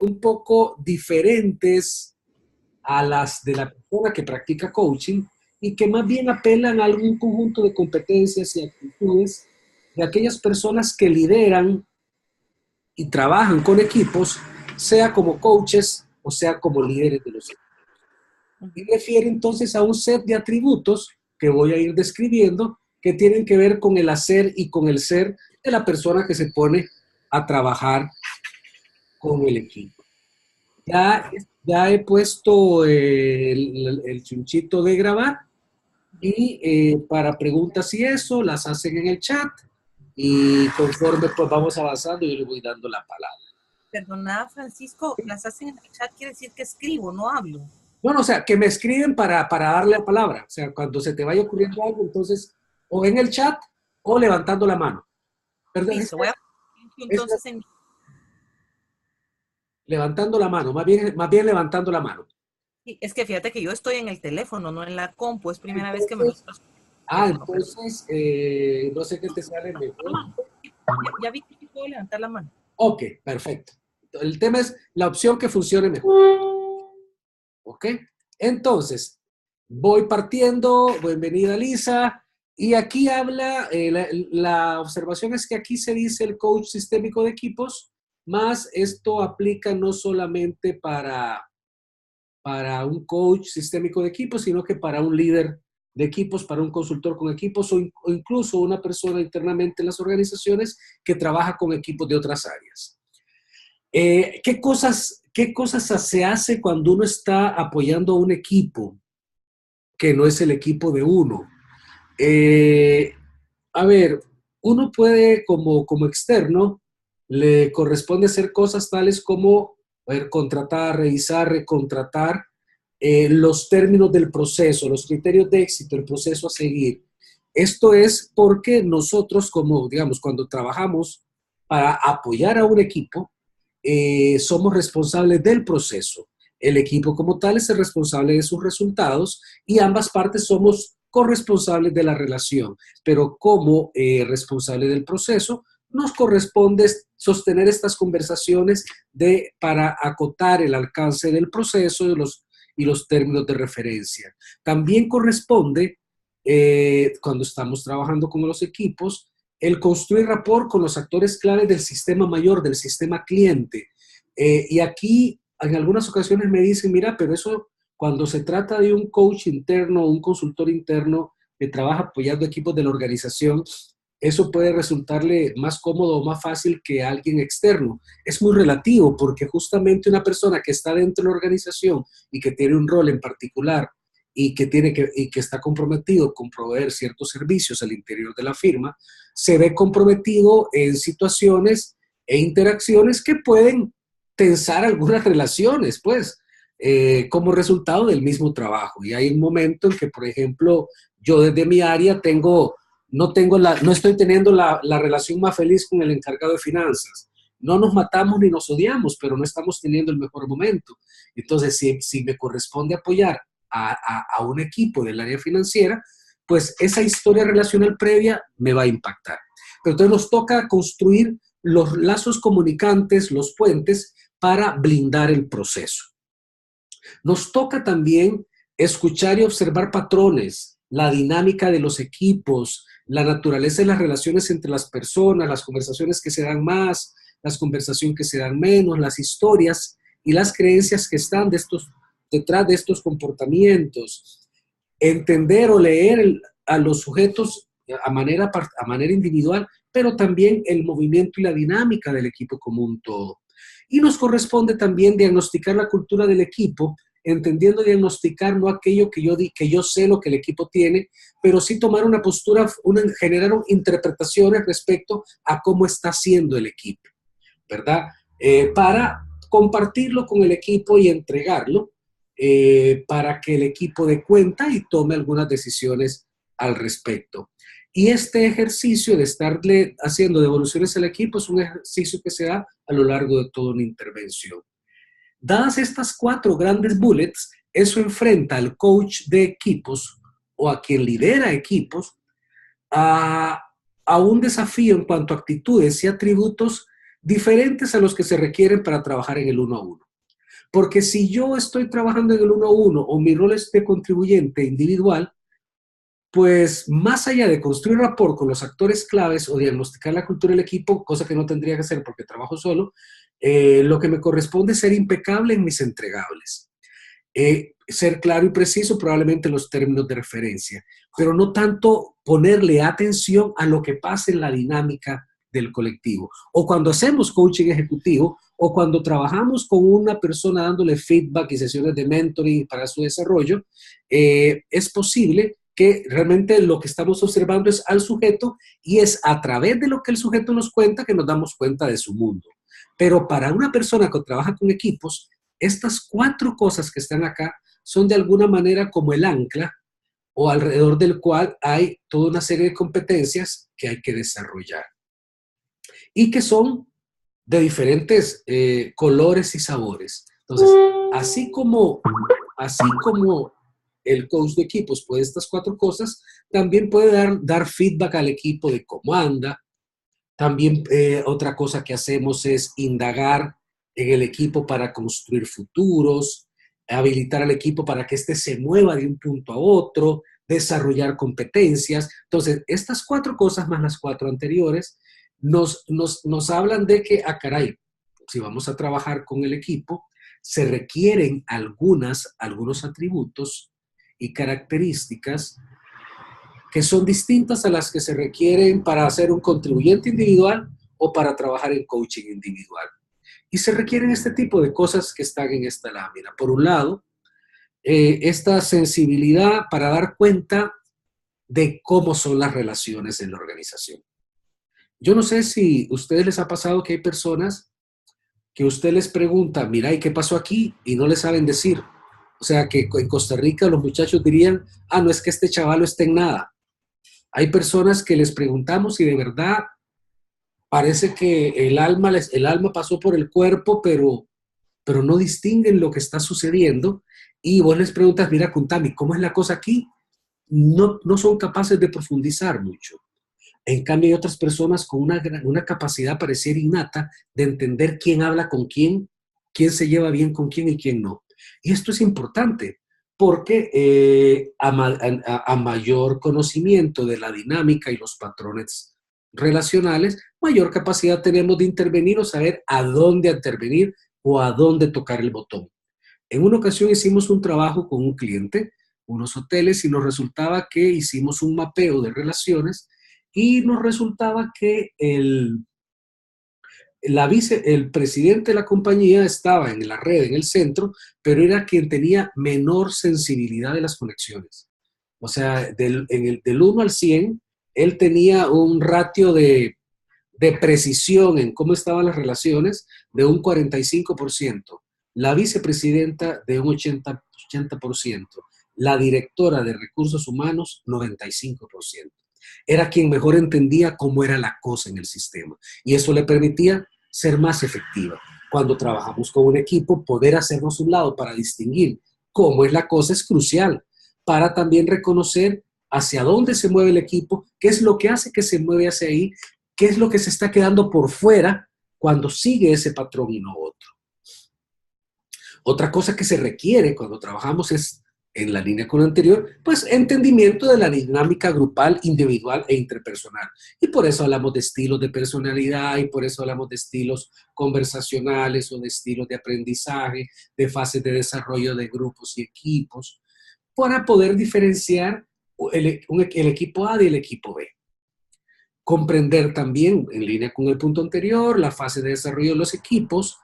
un poco diferentes a las de la persona que practica coaching y que más bien apelan a algún conjunto de competencias y actitudes de aquellas personas que lideran y trabajan con equipos, sea como coaches o sea como líderes de los equipos. Y refiere entonces a un set de atributos que voy a ir describiendo que tienen que ver con el hacer y con el ser de la persona que se pone a trabajar con el equipo. Ya he puesto el chunchito de grabar y para preguntas y eso las hacen en el chat y conforme pues vamos avanzando yo le voy dando la palabra. Perdona, Francisco, las hacen en el chat quiere decir que escribo, no hablo. Bueno, o sea, que me escriben para darle la palabra. O sea, cuando se te vaya ocurriendo algo, entonces, o en el chat o levantando la mano. Perdón, Listo, voy a entonces en... levantando la mano, más bien levantando la mano. Sí, es que fíjate que yo estoy en el teléfono, no en la compu, es primera vez que me lo Entonces, estás en el teléfono. entonces, no sé qué te sale mejor. Ya vi que puedo levantar la mano. Ok, perfecto. El tema es la opción que funcione mejor. Ok, entonces, voy partiendo, bienvenida Lisa, y aquí habla, la observación es que aquí se dice el coach sistémico de equipos, más esto aplica no solamente para un coach sistémico de equipos, sino que para un líder de equipos, para un consultor con equipos o incluso una persona internamente en las organizaciones que trabaja con equipos de otras áreas. ¿Qué cosas se hace cuando uno está apoyando a un equipo que no es el equipo de uno? Eh, a ver, uno puede como externo, le corresponde hacer cosas tales como contratar, revisar, recontratar los términos del proceso, los criterios de éxito, el proceso a seguir. Esto es porque nosotros, como digamos, cuando trabajamos para apoyar a un equipo, somos responsables del proceso. El equipo como tal es el responsable de sus resultados y ambas partes somos corresponsables de la relación, pero como responsable del proceso, nos corresponde sostener estas conversaciones para acotar el alcance del proceso y los términos de referencia. También corresponde, cuando estamos trabajando con los equipos, el construir rapport con los actores claves del sistema mayor, del sistema cliente. Y aquí, en algunas ocasiones me dicen, mira, pero eso, cuando se trata de un coach interno o un consultor interno que trabaja apoyando equipos de la organización, eso puede resultarle más cómodo o más fácil que a alguien externo. Es muy relativo porque justamente una persona que está dentro de la organización y que tiene un rol en particular y que está comprometido con proveer ciertos servicios al interior de la firma, se ve comprometido en situaciones e interacciones que pueden tensar algunas relaciones, pues, como resultado del mismo trabajo. Y hay un momento en que, por ejemplo, yo desde mi área no estoy teniendo la relación más feliz con el encargado de finanzas. No nos matamos ni nos odiamos, pero no estamos teniendo el mejor momento. Entonces, si me corresponde apoyar a un equipo del área financiera, pues esa historia relacional previa me va a impactar. Pero entonces nos toca construir los lazos comunicantes, los puentes, para blindar el proceso. Nos toca también escuchar y observar patrones, la dinámica de los equipos, la naturaleza de las relaciones entre las personas, las conversaciones que se dan más, las conversaciones que se dan menos, las historias y las creencias que están detrás de estos comportamientos. Entender o leer a los sujetos a manera individual, pero también el movimiento y la dinámica del equipo como un todo. Y nos corresponde también diagnosticar la cultura del equipo, entendiendo diagnosticar no aquello que yo sé lo que el equipo tiene, pero sí tomar una postura, generar interpretaciones respecto a cómo está haciendo el equipo, ¿verdad? Para compartirlo con el equipo y entregarlo para que el equipo dé cuenta y tome algunas decisiones al respecto. Y este ejercicio de estarle haciendo devoluciones al equipo es un ejercicio que se da a lo largo de toda una intervención. Dadas estas 4 grandes bullets, eso enfrenta al coach de equipos o a quien lidera equipos a un desafío en cuanto a actitudes y atributos diferentes a los que se requieren para trabajar en el uno a uno. Porque si yo estoy trabajando en el uno a uno o mi rol es de contribuyente individual, pues más allá de construir rapport con los actores claves o diagnosticar la cultura del equipo, cosa que no tendría que hacer porque trabajo solo, lo que me corresponde es ser impecable en mis entregables. Ser claro y preciso probablemente en los términos de referencia, pero no tanto ponerle atención a lo que pasa en la dinámica del colectivo. O cuando hacemos coaching ejecutivo, o cuando trabajamos con una persona dándole feedback y sesiones de mentoring para su desarrollo, es posible que realmente lo que estamos observando es al sujeto y es a través de lo que el sujeto nos cuenta que nos damos cuenta de su mundo. Pero para una persona que trabaja con equipos, estas 4 cosas que están acá son de alguna manera como el ancla o alrededor del cual hay toda una serie de competencias que hay que desarrollar y que son de diferentes colores y sabores. Entonces, así como el coach de equipos puede estas 4 cosas, también puede dar feedback al equipo de cómo anda. También otra cosa que hacemos es indagar en el equipo para construir futuros, habilitar al equipo para que éste se mueva de un punto a otro, desarrollar competencias. Entonces, estas 4 cosas más las 4 anteriores nos hablan de que, caray, si vamos a trabajar con el equipo, se requieren algunos atributos y características que son distintas a las que se requieren para ser un contribuyente individual o para trabajar en coaching individual. Y se requieren este tipo de cosas que están en esta lámina. Por un lado, esta sensibilidad para dar cuenta de cómo son las relaciones en la organización. Yo no sé si a ustedes les ha pasado que hay personas que usted les pregunta, mira, ¿y qué pasó aquí? Y no le saben decir. O sea, que en Costa Rica los muchachos dirían, no es que este chavalo esté en nada. Hay personas que les preguntamos y de verdad parece que el alma pasó por el cuerpo, pero no distinguen lo que está sucediendo. Y vos les preguntas, mira, contame, ¿cómo es la cosa aquí? No son capaces de profundizar mucho. En cambio, hay otras personas con una capacidad pareciera innata de entender quién habla con quién se lleva bien con quién y quién no. Y esto es importante porque a mayor conocimiento de la dinámica y los patrones relacionales, mayor capacidad tenemos de intervenir o saber a dónde intervenir o a dónde tocar el botón. En una ocasión hicimos un trabajo con un cliente, unos hoteles, y nos resultaba que hicimos un mapeo de relaciones y nos resultaba que el presidente de la compañía estaba en la red, en el centro, pero era quien tenía menor sensibilidad de las conexiones. O sea, del 1 al 100, él tenía un ratio de precisión en cómo estaban las relaciones de un 45%, la vicepresidenta de un 80%, la directora de recursos humanos 95%. Era quien mejor entendía cómo era la cosa en el sistema y eso le permitía ser más efectiva. Cuando trabajamos con un equipo, poder hacernos un lado para distinguir cómo es la cosa es crucial para también reconocer hacia dónde se mueve el equipo, qué es lo que hace que se mueve hacia ahí, qué es lo que se está quedando por fuera cuando sigue ese patrón y no otro. Otra cosa que se requiere cuando trabajamos es, en la línea con lo anterior, pues entendimiento de la dinámica grupal, individual e interpersonal. Y por eso hablamos de estilos de personalidad y por eso hablamos de estilos conversacionales o de estilos de aprendizaje, de fases de desarrollo de grupos y equipos, para poder diferenciar el equipo A del equipo B. Comprender también, en línea con el punto anterior, la fase de desarrollo de los equipos,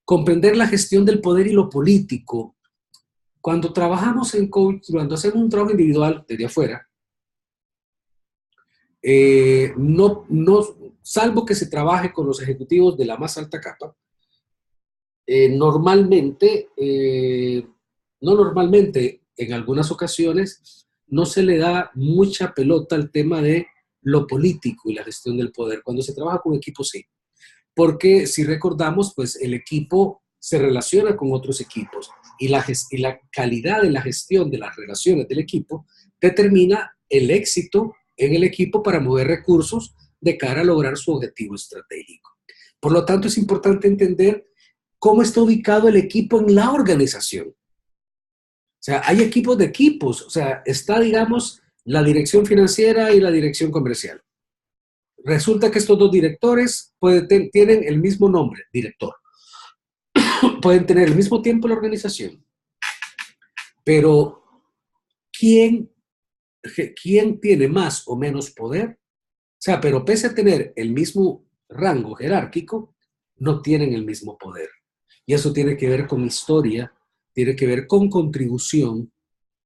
comprender la gestión del poder y lo político. Cuando trabajamos en coach, cuando hacemos un trabajo individual desde afuera, salvo que se trabaje con los ejecutivos de la más alta capa, normalmente, en algunas ocasiones, no se le da mucha pelota al tema de lo político y la gestión del poder. Cuando se trabaja con equipos, sí. Porque si recordamos, pues el equipo se relaciona con otros equipos y la calidad de la gestión de las relaciones del equipo determina el éxito en el equipo para mover recursos de cara a lograr su objetivo estratégico. Por lo tanto, es importante entender cómo está ubicado el equipo en la organización. O sea, hay equipos de equipos. O sea, está, digamos, la dirección financiera y la dirección comercial. Resulta que estos dos directores tienen el mismo nombre, director. Pueden tener el mismo tiempo en la organización. Pero, ¿quién tiene más o menos poder? O sea, pero pese a tener el mismo rango jerárquico, no tienen el mismo poder. Y eso tiene que ver con historia, tiene que ver con contribución,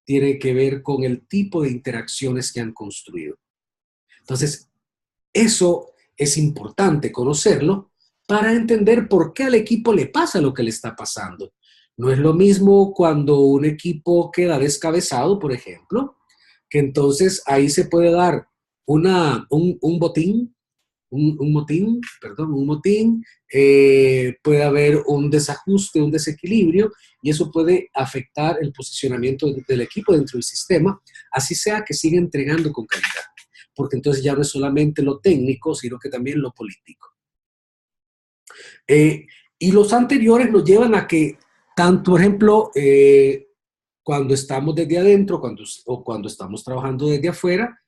tiene que ver con el tipo de interacciones que han construido. Entonces, eso es importante conocerlo para entender por qué al equipo le pasa lo que le está pasando. No es lo mismo cuando un equipo queda descabezado, por ejemplo, que entonces ahí se puede dar un botín, un motín, puede haber un desajuste, un desequilibrio, y eso puede afectar el posicionamiento del equipo dentro del sistema, así sea que siga entregando con calidad, porque entonces ya no es solamente lo técnico, sino que también lo político. Y los anteriores nos llevan a que, tanto, por ejemplo, cuando estamos desde adentro o cuando estamos trabajando desde afuera,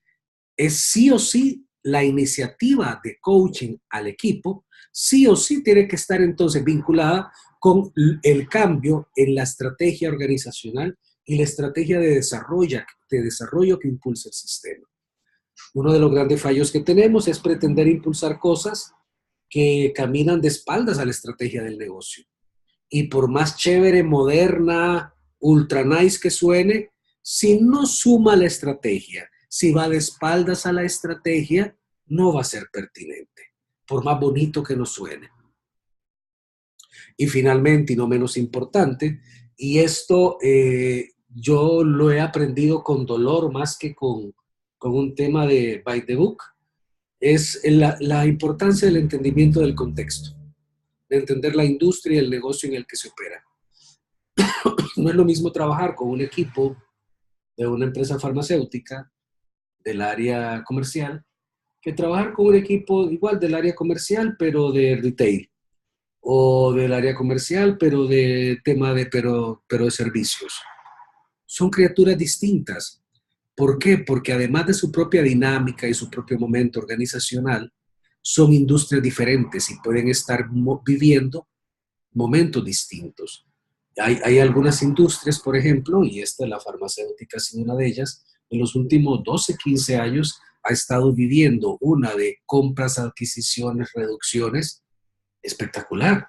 es sí o sí la iniciativa de coaching al equipo, sí o sí tiene que estar entonces vinculada con el cambio en la estrategia organizacional y la estrategia de desarrollo que impulsa el sistema. Uno de los grandes fallos que tenemos es pretender impulsar cosas que caminan de espaldas a la estrategia del negocio. Y por más chévere, moderna, ultra nice que suene, si no suma la estrategia, si va de espaldas a la estrategia, no va a ser pertinente, por más bonito que nos suene. Y finalmente, y no menos importante, y esto yo lo he aprendido con dolor más que con un tema de by the book, es la importancia del entendimiento del contexto, de entender la industria y el negocio en el que se opera. No es lo mismo trabajar con un equipo de una empresa farmacéutica del área comercial que trabajar con un equipo igual del área comercial, pero de retail, o del área comercial, pero de tema pero de servicios. Son criaturas distintas. ¿Por qué? Porque además de su propia dinámica y su propio momento organizacional, son industrias diferentes y pueden estar viviendo momentos distintos. Hay algunas industrias, por ejemplo, y esta, la farmacéutica, ha sido una de ellas, en los últimos 12, 15 años ha estado viviendo una de compras, adquisiciones, reducciones espectacular.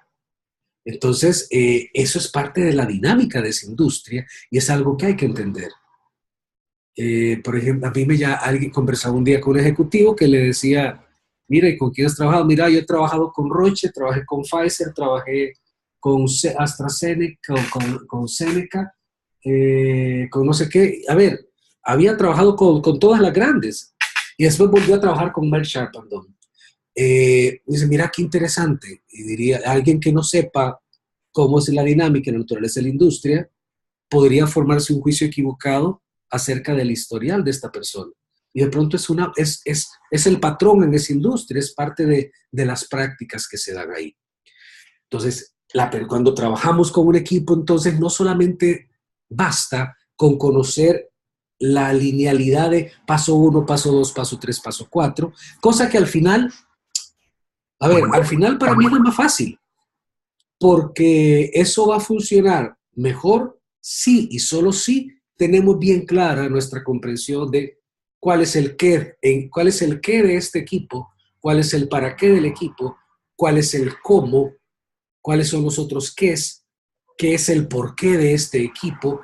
Entonces, eso es parte de la dinámica de esa industria y es algo que hay que entender. Por ejemplo, a mí alguien conversaba un día con un ejecutivo que le decía, mira, ¿y con quién has trabajado? Mira, yo he trabajado con Roche, trabajé con Pfizer, trabajé con AstraZeneca, con Seneca, con no sé qué. A ver, había trabajado con todas las grandes y después volvió a trabajar con Merck Sharp and Dohme. Dice, mira qué interesante. Y diría, alguien que no sepa cómo es la dinámica y la naturaleza de la industria, podría formarse un juicio equivocado acerca del historial de esta persona. Y de pronto es el patrón en esa industria, es parte de las prácticas que se dan ahí. Entonces, cuando trabajamos con un equipo, entonces no solamente basta con conocer la linealidad de paso 1, paso 2, paso 3, paso 4, cosa que al final para mí es lo más fácil, porque eso va a funcionar mejor si y solo si tenemos bien clara nuestra comprensión de cuál es el qué de este equipo, cuál es el para qué del equipo, cuál es el cómo, cuáles son los otros qué es el por qué de este equipo,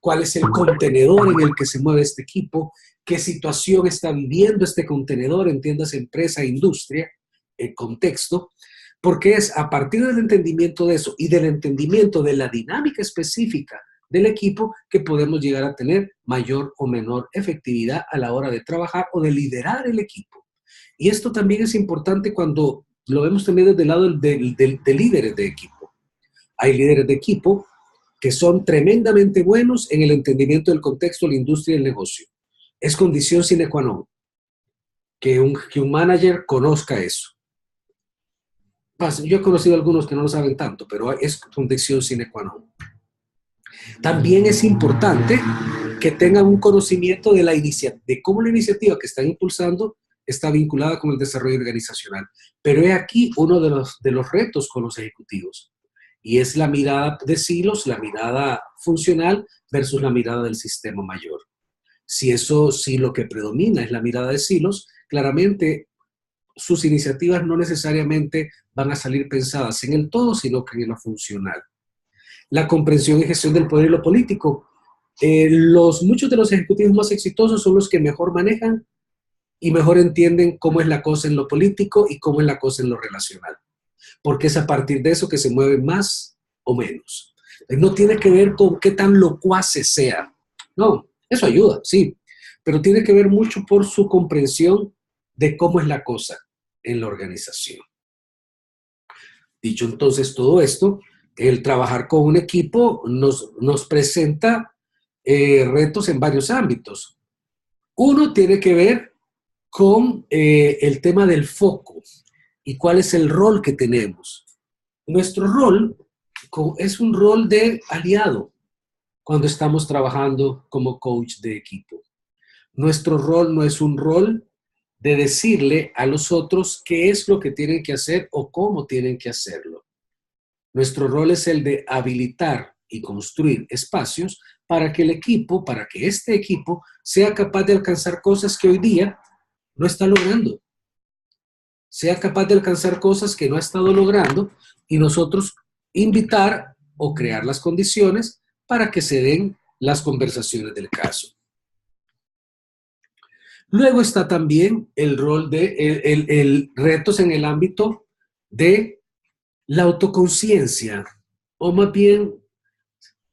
cuál es el contenedor en el que se mueve este equipo, qué situación está viviendo este contenedor, entiendas empresa, industria, el contexto, porque es a partir del entendimiento de eso y del entendimiento de la dinámica específica del equipo que podemos llegar a tener mayor o menor efectividad a la hora de trabajar o de liderar el equipo. Y esto también es importante cuando lo vemos también desde el lado de líderes de equipo. Hay líderes de equipo que son tremendamente buenos en el entendimiento del contexto de la industria y el negocio. Es condición sine qua non que un manager conozca eso. Yo he conocido algunos que no lo saben tanto, pero es condición sine qua non. También es importante que tengan un conocimiento de, de cómo la iniciativa que están impulsando está vinculada con el desarrollo organizacional. Pero he aquí uno de los retos con los ejecutivos, y es la mirada de silos, la mirada funcional versus la mirada del sistema mayor. Si lo que predomina es la mirada de silos, claramente sus iniciativas no necesariamente van a salir pensadas en el todo, sino que en lo funcional. La comprensión y gestión del poder y lo político. Muchos de los ejecutivos más exitosos son los que mejor manejan y mejor entienden cómo es la cosa en lo político y cómo es la cosa en lo relacional. Porque es a partir de eso que se mueve más o menos. No tiene que ver con qué tan locuaces sea. No, eso ayuda, sí. Pero tiene que ver mucho por su comprensión de cómo es la cosa en la organización. Dicho entonces todo esto, el trabajar con un equipo nos presenta retos en varios ámbitos. Uno tiene que ver con el tema del foco y cuál es el rol que tenemos. Nuestro rol es un rol de aliado cuando estamos trabajando como coach de equipo. Nuestro rol no es un rol de decirle a los otros qué es lo que tienen que hacer o cómo tienen que hacerlo. Nuestro rol es el de habilitar y construir espacios para que para que este equipo sea capaz de alcanzar cosas que hoy día no está logrando. Sea capaz de alcanzar cosas que no ha estado logrando y nosotros invitar o crear las condiciones para que se den las conversaciones del caso. Luego está también el rol de retos en el ámbito de la autoconciencia, o más bien,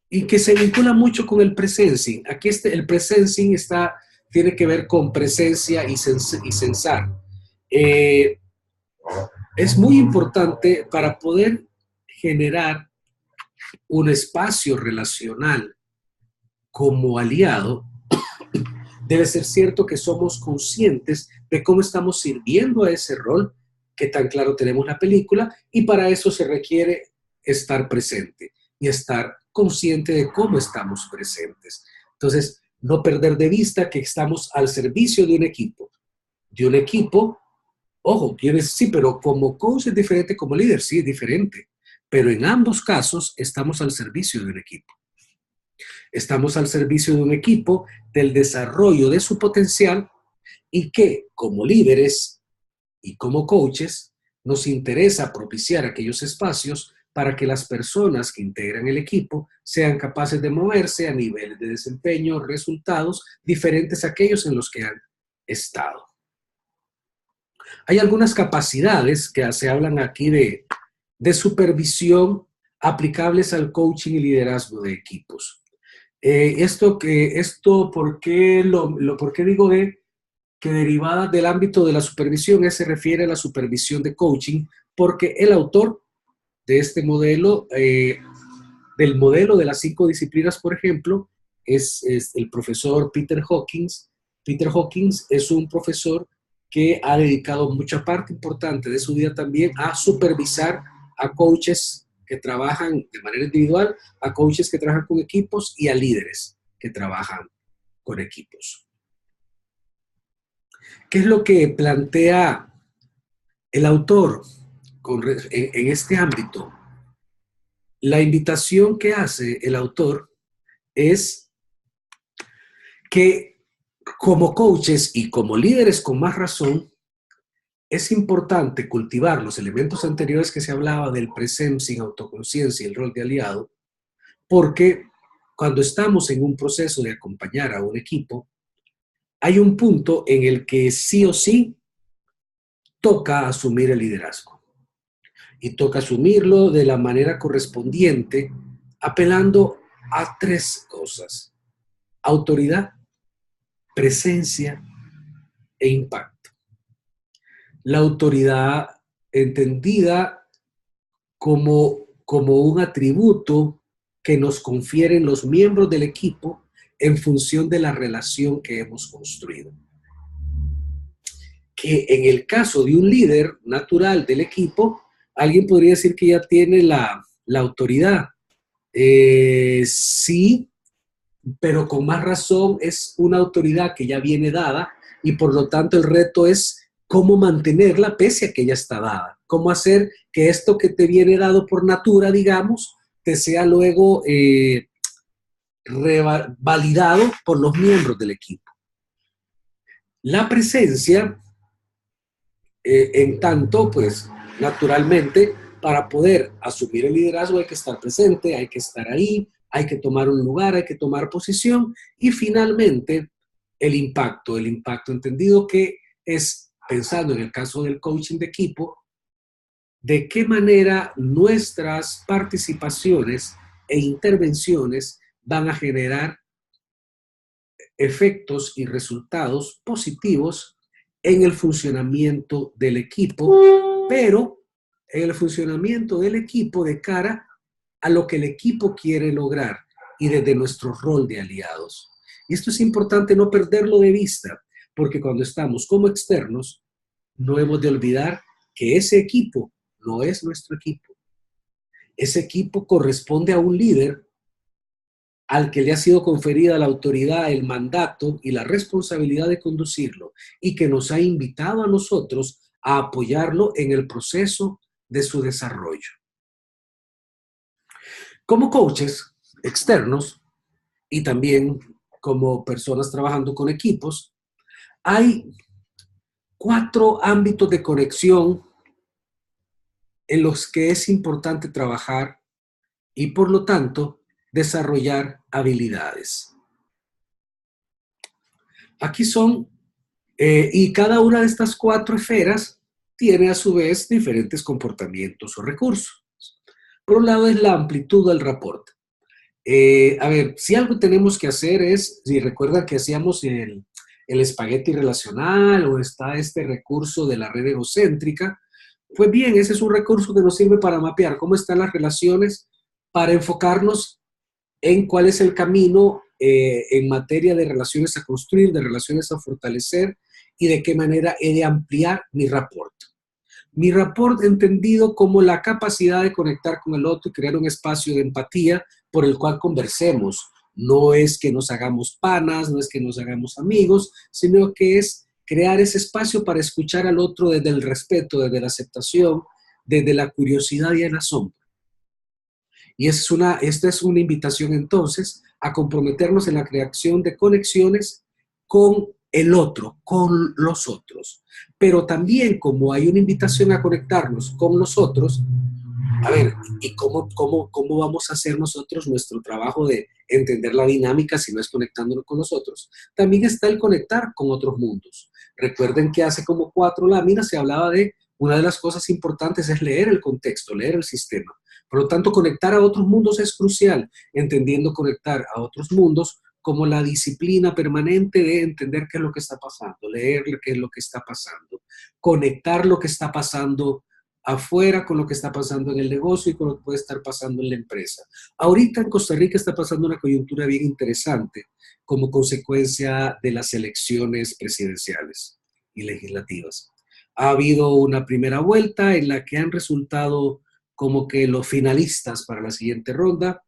y que se vincula mucho con el presencing. Aquí el presencing tiene que ver con presencia y sensar. Es muy importante para poder generar un espacio relacional como aliado. Debe ser cierto que somos conscientes de cómo estamos sirviendo a ese rol, que tan claro tenemos la película, y para eso se requiere estar presente y estar consciente de cómo estamos presentes. Entonces, no perder de vista que estamos al servicio de un equipo. De un equipo, ojo, sí, pero como coach es diferente, como líder sí es diferente, pero en ambos casos estamos al servicio de un equipo. Estamos al servicio de un equipo, del desarrollo de su potencial, y que como líderes y como coaches nos interesa propiciar aquellos espacios para que las personas que integran el equipo sean capaces de moverse a niveles de desempeño, resultados diferentes a aquellos en los que han estado. Hay algunas capacidades que se hablan aquí de supervisión aplicables al coaching y liderazgo de equipos. ¿Por qué digo que derivada del ámbito de la supervisión se refiere a la supervisión de coaching? Porque el autor de este modelo, del modelo de las 5 disciplinas, por ejemplo, es el profesor Peter Hawkins. Peter Hawkins es un profesor que ha dedicado mucha parte importante de su vida también a supervisar a coaches que trabajan de manera individual, a coaches que trabajan con equipos y a líderes que trabajan con equipos. ¿Qué es lo que plantea el autor en este ámbito? La invitación que hace el autor es que como coaches y como líderes con más razón, es importante cultivar los elementos anteriores que se hablaba del presencing, autoconciencia y el rol de aliado, porque cuando estamos en un proceso de acompañar a un equipo, hay un punto en el que sí o sí toca asumir el liderazgo. Y toca asumirlo de la manera correspondiente, apelando a 3 cosas: autoridad, presencia e impacto. La autoridad entendida como un atributo que nos confieren los miembros del equipo en función de la relación que hemos construido. Que en el caso de un líder natural del equipo, alguien podría decir que ya tiene la autoridad. Sí, pero con más razón es una autoridad que ya viene dada y por lo tanto el reto es cómo mantenerla pese a que ya está dada. Cómo hacer que esto que te viene dado por natura, digamos, te sea luego validado por los miembros del equipo. La presencia, en tanto, pues naturalmente, para poder asumir el liderazgo hay que estar presente, hay que estar ahí, hay que tomar un lugar, hay que tomar posición y finalmente el impacto entendido que es, pensando en el caso del coaching de equipo, de qué manera nuestras participaciones e intervenciones van a generar efectos y resultados positivos en el funcionamiento del equipo, pero en el funcionamiento del equipo de cara a lo que el equipo quiere lograr y desde nuestro rol de aliados. Y esto es importante no perderlo de vista, porque cuando estamos como externos, no hemos de olvidar que ese equipo no es nuestro equipo. Ese equipo corresponde a un líder al que le ha sido conferida la autoridad, el mandato y la responsabilidad de conducirlo y que nos ha invitado a nosotros a apoyarlo en el proceso de su desarrollo. Como coaches externos y también como personas trabajando con equipos, hay 4 ámbitos de conexión en los que es importante trabajar y por lo tanto desarrollar habilidades. Aquí son, y cada una de estas 4 esferas tiene a su vez diferentes comportamientos o recursos. Por un lado es la amplitud del rapport. A ver, si algo tenemos que hacer es, si recuerdan que hacíamos el espagueti relacional o está este recurso de la red egocéntrica, pues bien, ese es un recurso que nos sirve para mapear cómo están las relaciones, para enfocarnos en cuál es el camino en materia de relaciones a construir, de relaciones a fortalecer y de qué manera he de ampliar mi rapport. Mi rapport entendido como la capacidad de conectar con el otro y crear un espacio de empatía por el cual conversemos. No es que nos hagamos panas, no es que nos hagamos amigos, sino que es crear ese espacio para escuchar al otro desde el respeto, desde la aceptación, desde la curiosidad y el asombro. Y esta es una invitación entonces a comprometernos en la creación de conexiones con el otro, con los otros. Pero también como hay una invitación a conectarnos con los otros, a ver, ¿y cómo vamos a hacer nosotros nuestro trabajo de entender la dinámica si no es conectándonos con los otros? También está el conectar con otros mundos. Recuerden que hace como 4 láminas se hablaba de una de las cosas importantes es leer el contexto, leer el sistema. Por lo tanto, conectar a otros mundos es crucial, entendiendo conectar a otros mundos como la disciplina permanente de entender qué es lo que está pasando, leer qué es lo que está pasando, conectar lo que está pasando afuera con lo que está pasando en el negocio y con lo que puede estar pasando en la empresa. Ahorita en Costa Rica está pasando una coyuntura bien interesante como consecuencia de las elecciones presidenciales y legislativas. Ha habido una primera vuelta en la que han resultado como que los finalistas para la siguiente ronda,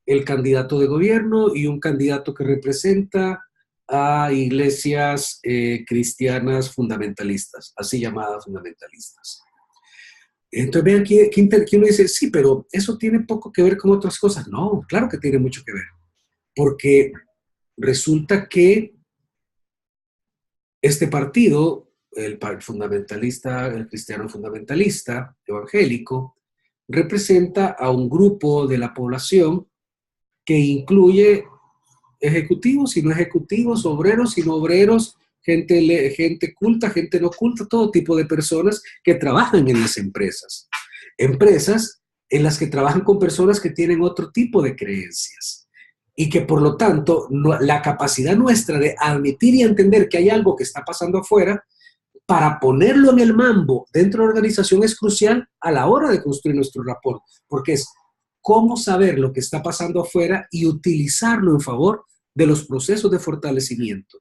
el candidato de gobierno y un candidato que representa a iglesias cristianas fundamentalistas, así llamadas fundamentalistas. Entonces vean que uno dice, sí, pero eso tiene poco que ver con otras cosas. No, claro que tiene mucho que ver, porque resulta que este partido, el fundamentalista, el cristiano fundamentalista, evangélico, representa a un grupo de la población que incluye ejecutivos y no ejecutivos, obreros y no obreros, gente culta, gente no culta, todo tipo de personas que trabajan en las empresas. Empresas en las que trabajan con personas que tienen otro tipo de creencias y que por lo tanto la capacidad nuestra de admitir y entender que hay algo que está pasando afuera para ponerlo en el mambo dentro de la organización es crucial a la hora de construir nuestro rapport, porque es cómo saber lo que está pasando afuera y utilizarlo en favor de los procesos de fortalecimiento,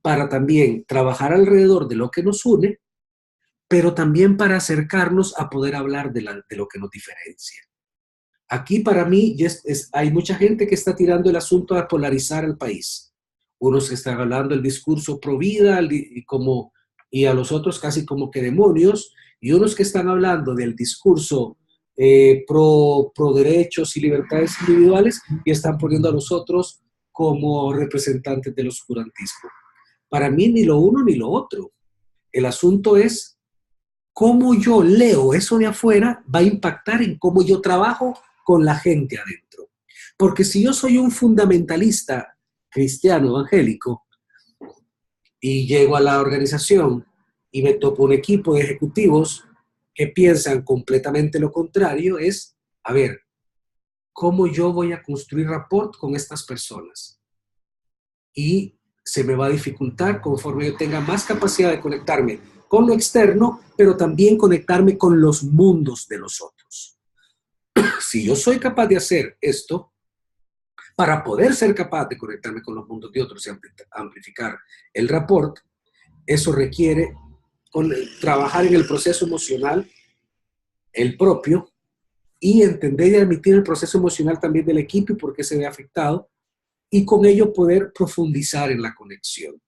para también trabajar alrededor de lo que nos une, pero también para acercarnos a poder hablar de lo que nos diferencia. Aquí para mí hay mucha gente que está tirando el asunto a polarizar el país. Unos están hablando el discurso pro vida y a los otros casi como que demonios, y unos que están hablando del discurso pro derechos y libertades individuales y están poniendo a los otros como representantes del oscurantismo. Para mí ni lo uno ni lo otro. El asunto es cómo yo leo eso de afuera va a impactar en cómo yo trabajo con la gente adentro. Porque si yo soy un fundamentalista cristiano evangélico y llego a la organización y me topo un equipo de ejecutivos que piensan completamente lo contrario, es, a ver, ¿cómo yo voy a construir rapport con estas personas? Y se me va a dificultar conforme yo tenga más capacidad de conectarme con lo externo, pero también conectarme con los mundos de los otros. Si yo soy capaz de hacer esto, para poder ser capaz de conectarme con los mundos de otros y amplificar el rapport, eso requiere trabajar en el proceso emocional, el propio, y entender y admitir el proceso emocional también del equipo y por qué se ve afectado, y con ello poder profundizar en la conexión.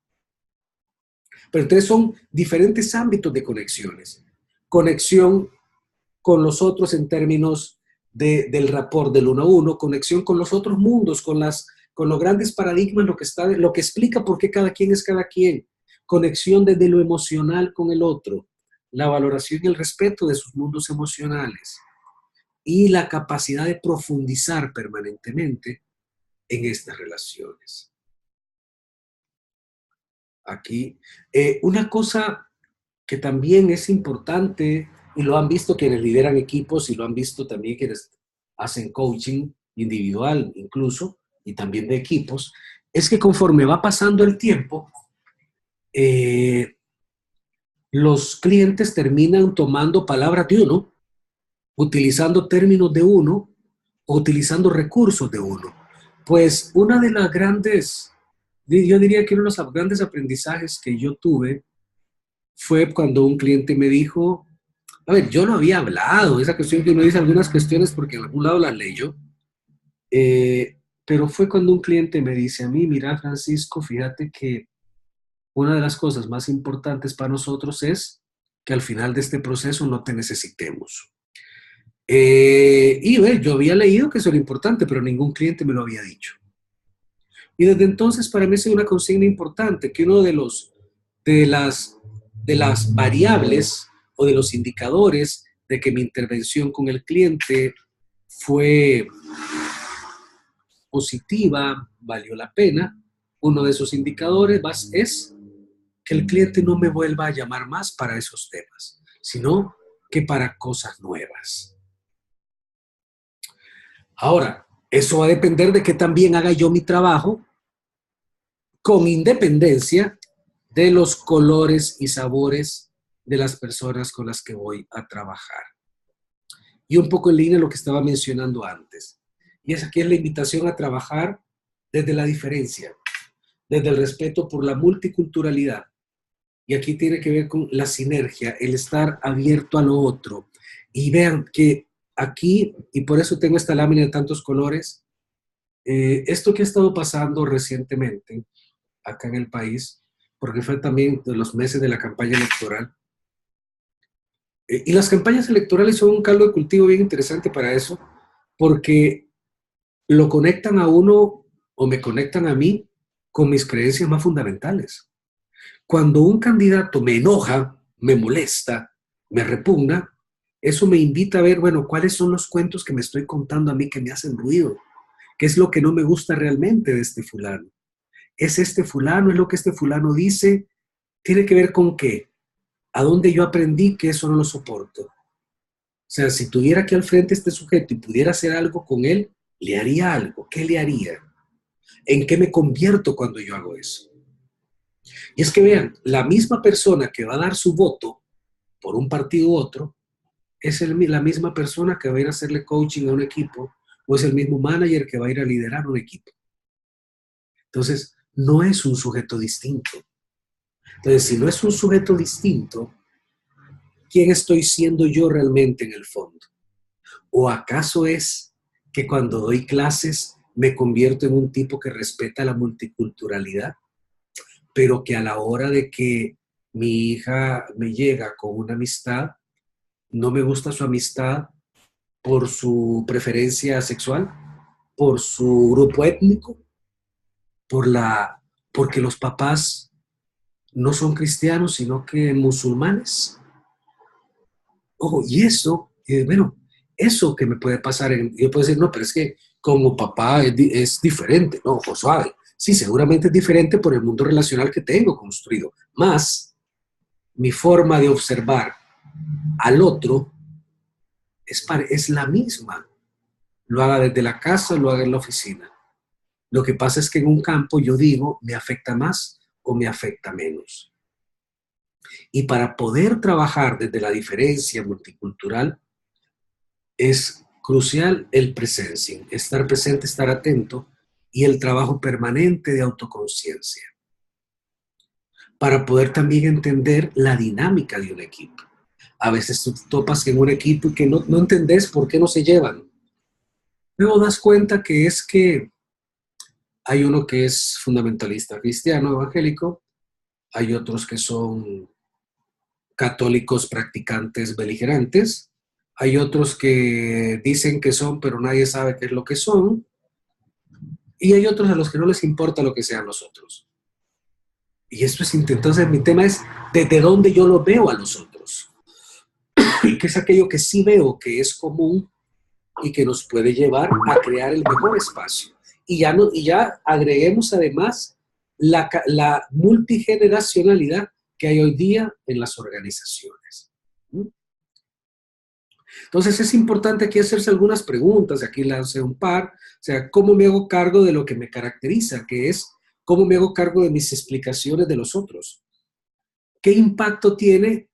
Pero entonces son diferentes ámbitos de conexiones. Conexión con los otros en términos del rapport del uno a uno, conexión con los otros mundos, con los grandes paradigmas, lo que explica por qué cada quien es cada quien, conexión desde lo emocional con el otro, la valoración y el respeto de sus mundos emocionales y la capacidad de profundizar permanentemente en estas relaciones. Aquí, una cosa que también es importante, y lo han visto quienes lideran equipos, y lo han visto también quienes hacen coaching individual incluso, y también de equipos, es que conforme va pasando el tiempo, los clientes terminan tomando palabras de uno, utilizando términos de uno, o utilizando recursos de uno. Pues una de las grandes, yo diría que uno de los grandes aprendizajes que yo tuve fue cuando un cliente me dijo, a ver, yo no había hablado, esa cuestión que uno dice algunas cuestiones porque en algún lado las leyó, pero fue cuando un cliente me dice a mí, mira Francisco, fíjate que una de las cosas más importantes para nosotros es que al final de este proceso no te necesitemos. Yo había leído que eso era importante, pero ningún cliente me lo había dicho. Y desde entonces para mí es una consigna importante, que uno de las variables o de los indicadores de que mi intervención con el cliente fue positiva, valió la pena, uno de esos indicadores es que el cliente no me vuelva a llamar más para esos temas, sino que para cosas nuevas. Ahora, eso va a depender de que también haga yo mi trabajo con independencia de los colores y sabores de las personas con las que voy a trabajar. Y un poco en línea lo que estaba mencionando antes. Y aquí es la invitación a trabajar desde la diferencia, desde el respeto por la multiculturalidad. Y aquí tiene que ver con la sinergia, el estar abierto a lo otro. Y vean que aquí, y por eso tengo esta lámina de tantos colores, esto que ha estado pasando recientemente acá en el país, porque fue también de los meses de la campaña electoral. Y las campañas electorales son un caldo de cultivo bien interesante para eso, porque lo conectan a uno o me conectan a mí con mis creencias más fundamentales. Cuando un candidato me enoja, me molesta, me repugna, eso me invita a ver, bueno, cuáles son los cuentos que me estoy contando a mí que me hacen ruido, qué es lo que no me gusta realmente de este fulano. ¿Es este fulano? ¿Es lo que este fulano dice? ¿Tiene que ver con qué? ¿A dónde yo aprendí que eso no lo soporto? O sea, si tuviera aquí al frente este sujeto y pudiera hacer algo con él, le haría algo. ¿Qué le haría? ¿En qué me convierto cuando yo hago eso? Y es que vean, la misma persona que va a dar su voto por un partido u otro, es la misma persona que va a ir a hacerle coaching a un equipo, o es el mismo manager que va a ir a liderar un equipo. Entonces, no es un sujeto distinto. Entonces, si no es un sujeto distinto, ¿Quién estoy siendo yo realmente en el fondo? ¿O acaso es que cuando doy clases me convierto en un tipo que respeta la multiculturalidad, pero que a la hora de que mi hija me llega con una amistad, no me gusta su amistad por su preferencia sexual, por su grupo étnico, porque los papás no son cristianos, sino que musulmanes? Ojo, y eso, bueno, eso que me puede pasar, yo puedo decir, no, pero es que como papá es diferente, no, ojo, suave. Sí, seguramente es diferente por el mundo relacional que tengo construido, más mi forma de observar al otro es la misma. Lo haga desde la casa, lo haga en la oficina. Lo que pasa es que en un campo yo digo, me afecta más o me afecta menos. Y para poder trabajar desde la diferencia multicultural, es crucial el presencing, estar presente, estar atento y el trabajo permanente de autoconciencia para poder también entender la dinámica de un equipo. A veces tú topas en un equipo y que no entendés por qué no se llevan. Luego das cuenta que es que hay uno que es fundamentalista cristiano, evangélico, hay otros que son católicos practicantes beligerantes, hay otros que dicen que son, pero nadie sabe qué es lo que son, y hay otros a los que no les importa lo que sean los otros. Y esto es, entonces mi tema es desde dónde yo lo veo a los otros, y qué es aquello que sí veo que es común y que nos puede llevar a crear el mejor espacio. Y ya agreguemos además la multigeneracionalidad que hay hoy día en las organizaciones. Entonces es importante aquí hacerse algunas preguntas, aquí lancé un par, o sea, ¿cómo me hago cargo de lo que me caracteriza? Que es, ¿cómo me hago cargo de mis explicaciones de los otros? ¿Qué impacto tiene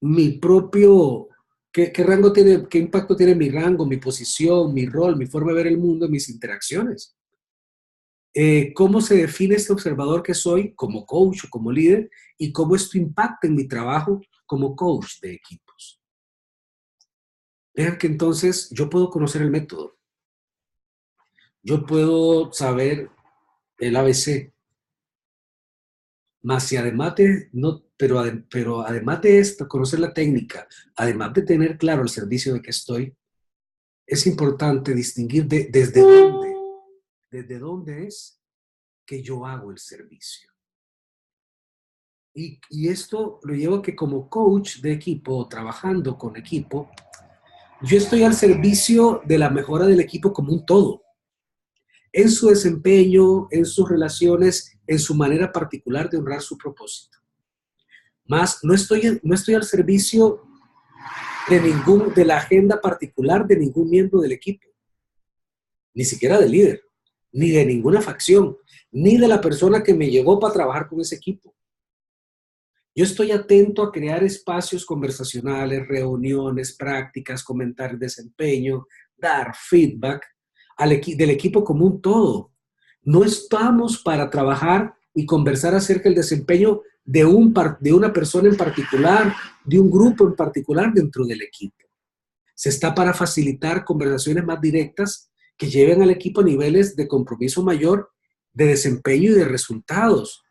mi propio, qué rango tiene, qué impacto tiene mi rango, mi posición, mi rol, mi forma de ver el mundo, mis interacciones? ¿Cómo se define este observador que soy como coach o como líder? Y cómo esto impacta en mi trabajo como coach de equipos. Vean que entonces yo puedo conocer el método. Yo puedo saber el ABC. Más si además de, no, pero además de esto, conocer la técnica, además de tener claro el servicio de que estoy, es importante distinguir desde dónde es que yo hago el servicio. Y esto lo llevo a que como coach de equipo, trabajando con equipo, yo estoy al servicio de la mejora del equipo como un todo, en su desempeño, en sus relaciones, en su manera particular de honrar su propósito. Más, no estoy al servicio de la agenda particular de ningún miembro del equipo, ni siquiera del líder, ni de ninguna facción, ni de la persona que me llevó para trabajar con ese equipo. Yo estoy atento a crear espacios conversacionales, reuniones, prácticas, comentar desempeño, dar feedback del equipo como un todo. No estamos para trabajar y conversar acerca del desempeño de una persona en particular, de un grupo en particular dentro del equipo. Se está para facilitar conversaciones más directas que lleven al equipo a niveles de compromiso mayor, de desempeño y de resultados.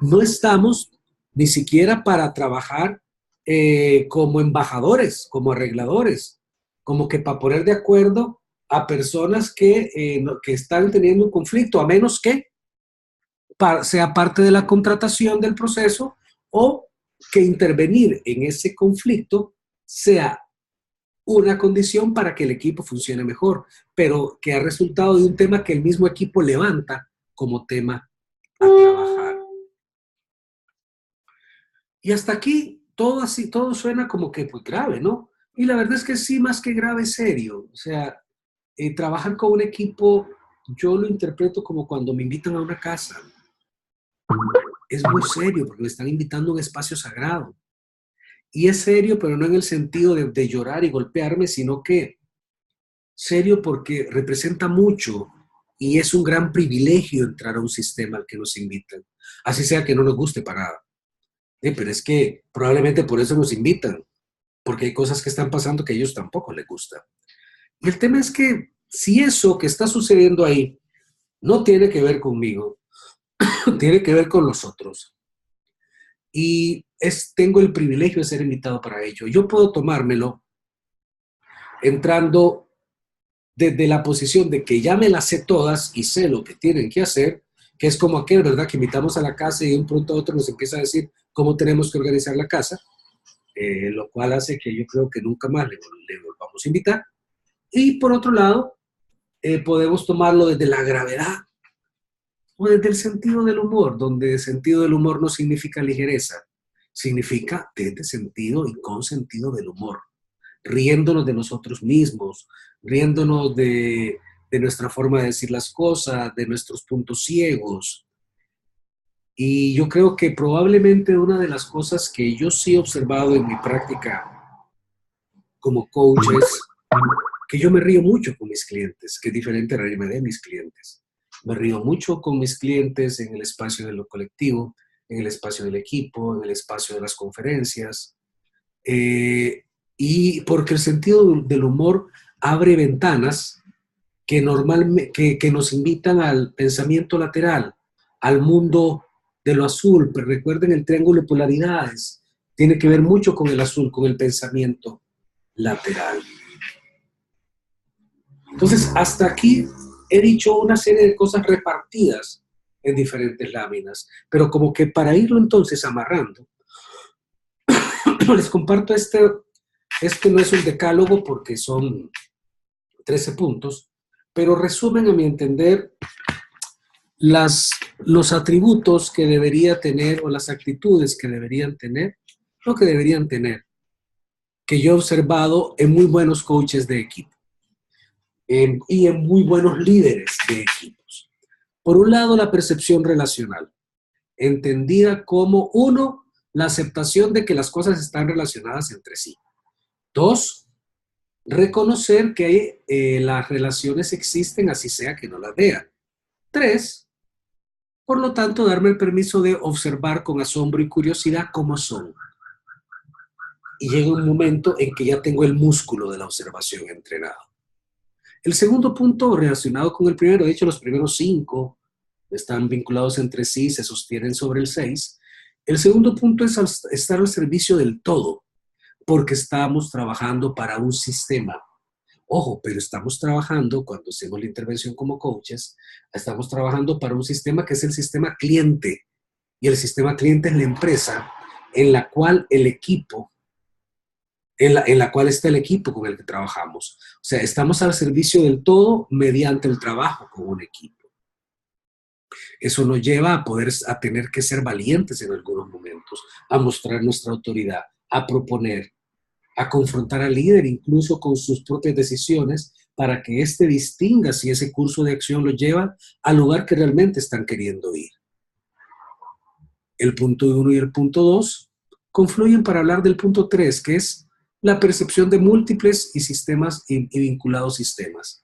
No estamos ni siquiera para trabajar como embajadores, como arregladores, como que para poner de acuerdo a personas que están teniendo un conflicto, a menos que sea parte de la contratación del proceso o que intervenir en ese conflicto sea una condición para que el equipo funcione mejor, pero que ha resultado de un tema que el mismo equipo levanta como tema a trabajar. Y hasta aquí todo así, todo suena como que pues grave, ¿no? Y la verdad es que sí, más que grave, es serio. O sea, trabajar con un equipo, yo lo interpreto como cuando me invitan a una casa. Es muy serio porque me están invitando a un espacio sagrado. Y es serio, pero no en el sentido de llorar y golpearme, sino que serio porque representa mucho y es un gran privilegio entrar a un sistema al que nos invitan. Así sea que no nos guste para nada. Pero es que probablemente por eso nos invitan, porque hay cosas que están pasando que a ellos tampoco les gusta. Y el tema es que si eso que está sucediendo ahí no tiene que ver conmigo, tiene que ver con los otros. Y tengo el privilegio de ser invitado para ello. Yo puedo tomármelo entrando desde la posición de que ya me las sé todas y sé lo que tienen que hacer, que es como aquel, ¿verdad? Que invitamos a la casa y de un pronto a otro nos empieza a decir cómo tenemos que organizar la casa, lo cual hace que yo creo que nunca más le volvamos a invitar. Y por otro lado, podemos tomarlo desde la gravedad o desde el sentido del humor, donde el sentido del humor no significa ligereza, significa desde sentido y con sentido del humor, riéndonos de nosotros mismos, riéndonos de nuestra forma de decir las cosas, de nuestros puntos ciegos. Y yo creo que probablemente una de las cosas que yo sí he observado en mi práctica como coach es que yo me río mucho con mis clientes, que es diferente a reírme de mis clientes. Me río mucho con mis clientes en el espacio de lo colectivo, en el espacio del equipo, en el espacio de las conferencias. Y porque el sentido del humor abre ventanas que nos invitan al pensamiento lateral, al mundo de lo azul. Pero recuerden el triángulo de polaridades. Tiene que ver mucho con el azul, con el pensamiento lateral. Entonces, hasta aquí he dicho una serie de cosas repartidas en diferentes láminas, pero como que para irlo entonces amarrando, les comparto este no es un decálogo porque son 13 puntos, pero resumen a mi entender los atributos que debería tener o las actitudes que deberían tener, lo que deberían tener, que yo he observado en muy buenos coaches de equipo y en muy buenos líderes de equipos. Por un lado, la percepción relacional, entendida como, uno, la aceptación de que las cosas están relacionadas entre sí. Dos, reconocer que las relaciones existen, así sea que no las vea. Tres, por lo tanto, darme el permiso de observar con asombro y curiosidad cómo son. Y llega un momento en que ya tengo el músculo de la observación entrenado. El segundo punto relacionado con el primero, de hecho los primeros 5 están vinculados entre sí, se sostienen sobre el 6. El segundo punto es estar al servicio del todo, porque estamos trabajando para un sistema. Ojo, pero estamos trabajando, cuando hacemos la intervención como coaches, estamos trabajando para un sistema que es el sistema cliente. Y el sistema cliente es la empresa en la cual el equipo, en la cual está el equipo con el que trabajamos. O sea, estamos al servicio del todo mediante el trabajo con un equipo. Eso nos lleva a tener que ser valientes en algunos momentos, a mostrar nuestra autoridad, a proponer, a confrontar al líder incluso con sus propias decisiones para que éste distinga si ese curso de acción lo lleva al lugar que realmente están queriendo ir. El punto 1 y el punto 2 confluyen para hablar del punto 3, que es la percepción de múltiples y sistemas y vinculados sistemas.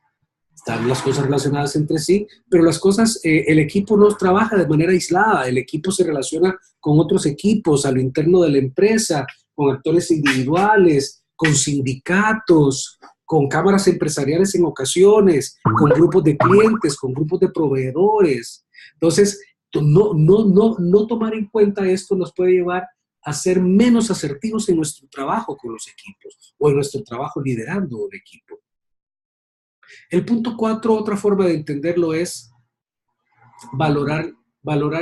Están las cosas relacionadas entre sí, pero las cosas, el equipo no trabaja de manera aislada, el equipo se relaciona con otros equipos a lo interno de la empresa, con actores individuales, con sindicatos, con cámaras empresariales en ocasiones, con grupos de clientes, con grupos de proveedores. Entonces, no tomar en cuenta esto nos puede llevar a ser menos asertivos en nuestro trabajo con los equipos o en nuestro trabajo liderando un equipo. El punto 4, otra forma de entenderlo es valorar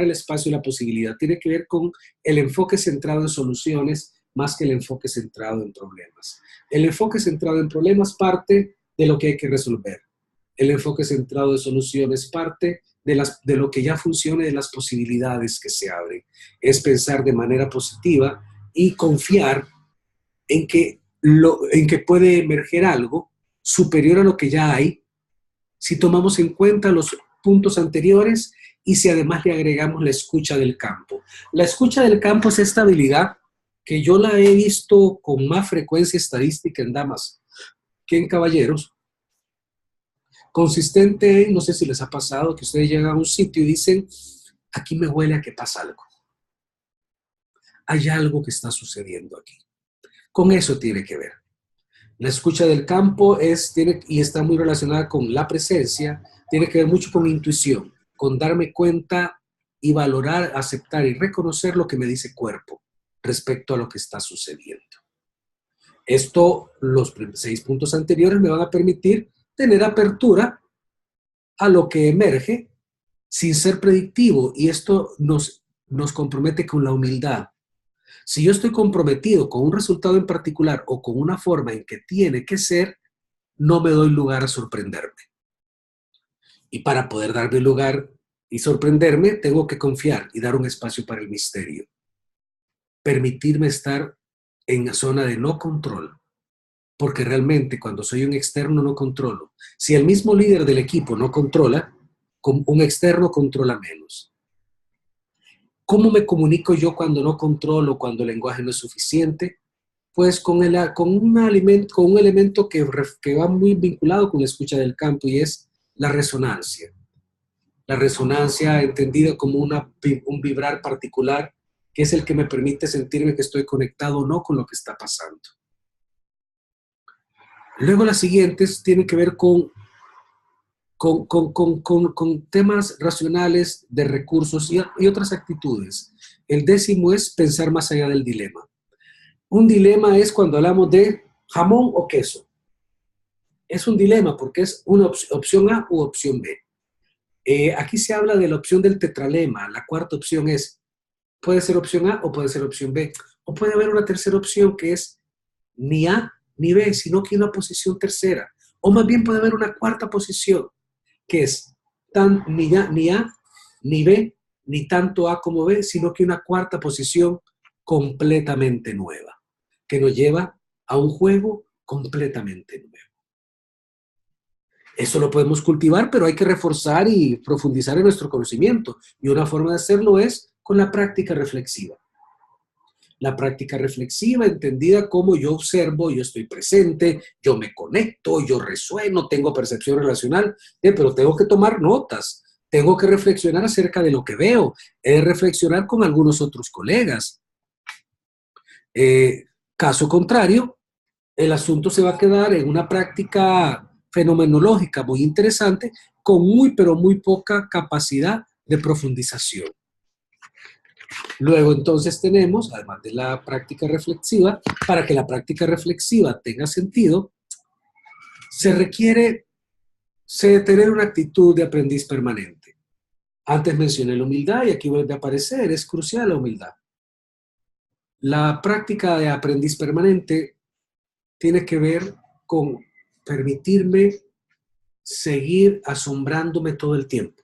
el espacio y la posibilidad. Tiene que ver con el enfoque centrado en soluciones más que el enfoque centrado en problemas. El enfoque centrado en problemas parte de lo que hay que resolver. El enfoque centrado en soluciones parte de lo que ya funciona y de las posibilidades que se abren. Es pensar de manera positiva y confiar en que puede emerger algo superior a lo que ya hay si tomamos en cuenta los puntos anteriores y si además le agregamos la escucha del campo. La escucha del campo es esta habilidad que yo la he visto con más frecuencia estadística en damas que en caballeros, consistente en, no sé si les ha pasado, que ustedes llegan a un sitio y dicen, aquí me huele a que pasa algo. hay algo que está sucediendo aquí. Con eso tiene que ver. La escucha del campo y está muy relacionada con la presencia, tiene que ver mucho con intuición, con darme cuenta y valorar, aceptar y reconocer lo que me dice cuerpo respecto a lo que está sucediendo. Esto, los 6 puntos anteriores me van a permitir tener apertura a lo que emerge sin ser predictivo, y esto nos compromete con la humildad. Si yo estoy comprometido con un resultado en particular o con una forma en que tiene que ser, no me doy lugar a sorprenderme. Y para poder darme lugar y sorprenderme, tengo que confiar y dar un espacio para el misterio. Permitirme estar en la zona de no control, porque realmente cuando soy un externo no controlo. Si el mismo líder del equipo no controla, un externo controla menos. ¿Cómo me comunico yo cuando no controlo, cuando el lenguaje no es suficiente? Pues con un elemento que va muy vinculado con la escucha del campo, y es la resonancia. La resonancia entendida como un vibrar particular, que es el que me permite sentirme que estoy conectado o no con lo que está pasando. Luego las siguientes tienen que ver con temas racionales de recursos y otras actitudes. El 10º es pensar más allá del dilema. Un dilema es cuando hablamos de jamón o queso. Es un dilema porque es una opción A u opción B. Aquí se habla de la opción del tetralema. La cuarta opción puede ser opción A o puede ser opción B. O puede haber una tercera opción que es ni A ni B, sino que una posición tercera. O más bien puede haber una cuarta posición, que es ni A ni B, ni tanto A como B, sino que una cuarta posición completamente nueva, que nos lleva a un juego completamente nuevo. Eso lo podemos cultivar, pero hay que reforzar y profundizar en nuestro conocimiento. Y una forma de hacerlo es con la práctica reflexiva. La práctica reflexiva entendida como yo observo, yo estoy presente, yo me conecto, yo resueno, tengo percepción relacional, pero tengo que tomar notas, tengo que reflexionar acerca de lo que veo, reflexionar con algunos otros colegas. Caso contrario, el asunto se va a quedar en una práctica fenomenológica muy interesante, con pero muy poca capacidad de profundización. Luego entonces tenemos, además de la práctica reflexiva, para que la práctica reflexiva tenga sentido, se requiere tener una actitud de aprendiz permanente. Antes mencioné la humildad y aquí vuelve a aparecer, es crucial la humildad. La práctica de aprendiz permanente tiene que ver con permitirme seguir asombrándome todo el tiempo.